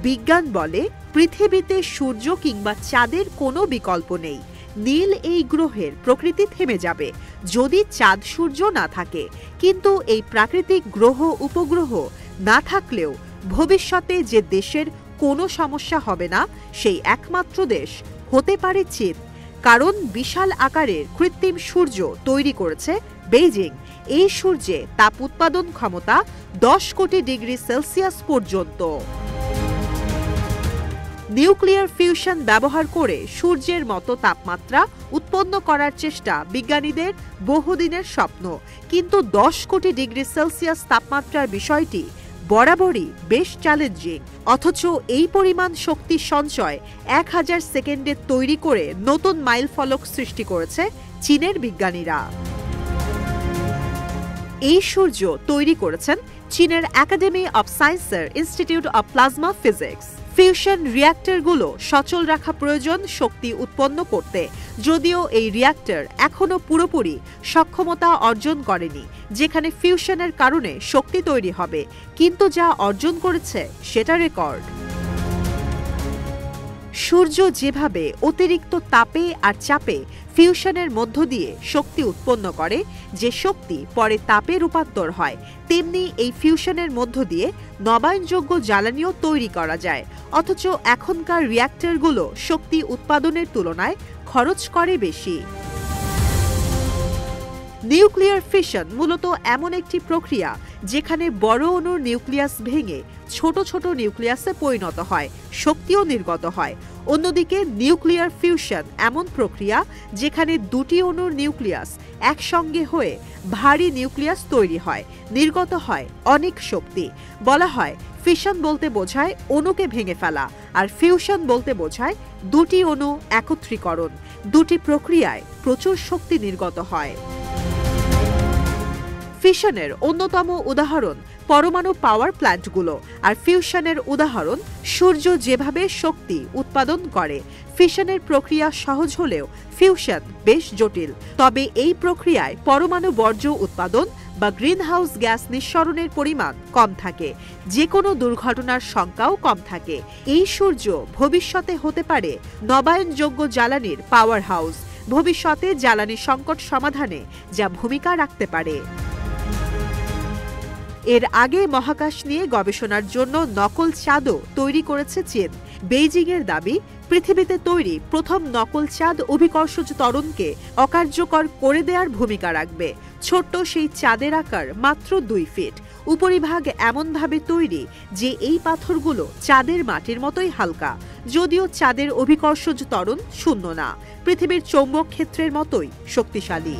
বিজ্ঞান বলে পৃথিবীতে সূর্য কিংবা চাঁদের কোনো বিকল্প নেই। নীল এই গ্রহের প্রকৃতি থেমে যাবে যদি চাঁদ সূর্য না থাকে। কিন্তু এই প্রাকৃতিক গ্রহ উপগ্রহ না থাকলেও ভবিষ্যতে যে দেশের কোনো সমস্যা হবে না সেই একমাত্র দেশ হতে পারে চীন। কারণ বিশাল আকারের কৃত্রিম সূর্য তৈরি করেছে বেইজিং। এই সূর্যে তাপ উৎপাদন ক্ষমতা 10 কোটি ডিগ্রি সেলসিয়াস পর্যন্ত। নিউক্লিয়ার ফিউশন ব্যবহার করে সূর্যের মতো তাপমাত্রা উৎপন্ন করার চেষ্টা বিজ্ঞানীদের বহুদিনের স্বপ্ন। কিন্তু 10 কোটি ডিগ্রি সেলসিয়াস তাপমাত্রার বিষয়টি বরাবরই বেশ চ্যালেঞ্জিং। অথচ এই পরিমাণ শক্তি সঞ্চয় 1000 সেকেন্ডে তৈরি করে নতুন মাইলফলক সৃষ্টি করেছে চীনের বিজ্ঞানীরা। এই সূর্য তৈরি করেছেন চীনের একাডেমি অব সায়েন্সের institute of plasma physics. Fusion রিয়্যাক্টরগুলো সচল রাখা প্রয়োজন শক্তি উৎপন্ন করতে। যদিও এই রিয়্যাক্টর এখনো পুরোপুরি সক্ষমতা অর্জন করেনি যেখানে ফিউশনের কারণে শক্তি তৈরি হবে, কিন্তু যা অর্জন করেছে সেটা রেকর্ড। সূর্য যেভাবে অতিরিক্ত তাপে আর চাপে ফিউশনের মধ্য দিয়ে শক্তি উৎপন্ন করে, যে শক্তি পরে তাপে রূপান্তর হয়, তেমনি এই ফিউশনের মধ্য দিয়ে নবায়নযোগ্য জ্বালানিও তৈরি করা যায়। অথচ এখনকার রিয়্যাক্টরগুলো শক্তি উৎপাদনের তুলনায় খরচ করে বেশি। নিউক্লিয়ার ফিশন মূলত এমন একটি প্রক্রিয়া যেখানে বড় অণুর নিউক্লিয়াস ভেঙে ছোট ছোট নিউক্লিয়াসে পরিণত হয়, শক্তিও নির্গত হয়। অন্যদিকে নিউক্লিয়ার ফিউশন এমন প্রক্রিয়া যেখানে দুটি অণুর নিউক্লিয়াস একসঙ্গে হয়ে ভারী নিউক্লিয়াস তৈরি হয়, নির্গত হয় অনেক শক্তি। বলা হয় ফিশন বলতে বোঝায় অণুকে ভেঙে ফেলা, আর ফিউশন বলতে বোঝায় দুটি অণু একত্রীকরণ। দুটি প্রক্রিয়ায় প্রচুর শক্তি নির্গত হয়। ফিশনের অন্যতম উদাহরণ পরমাণু পাওয়ার প্ল্যান্টগুলো, আর ফিউশনের উদাহরণ সূর্য যেভাবে শক্তি উৎপাদন করে। ফিশনের প্রক্রিয়া সহজ হলেও ফিউশন বেশ জটিল। তবে এই প্রক্রিয়ায় পরমাণু বর্জ্য উৎপাদন বা গ্রিনহাউস গ্যাস নিঃসরণের পরিমাণ কম থাকে, যে কোনো দুর্ঘটনার সংখ্যাও কম থাকে। এই সূর্য ভবিষ্যতে হতে পারে নবায়নযোগ্য জ্বালানির পাওয়ার হাউস, ভবিষ্যতে জ্বালানি সংকট সমাধানে যা ভূমিকা রাখতে পারে। এর আগে মহাকাশ নিয়ে গবেষণার জন্য নকল চাঁদও তৈরি করেছে চীন। বেইজিংয়ের দাবি পৃথিবীতে তৈরি প্রথম নকল চাঁদ অভিকর্ষজ ত্বরণকে অকার্যকর করে দেওয়ার ভূমিকা রাখবে। ছোট্ট সেই চাঁদের আকার মাত্র 2 ফিট। উপরিভাগ এমনভাবে তৈরি যে এই পাথরগুলো চাঁদের মাটির মতোই হালকা। যদিও চাঁদের অভিকর্ষজ ত্বরণ শূন্য না, পৃথিবীর চৌম্বক ক্ষেত্রের মতোই শক্তিশালী।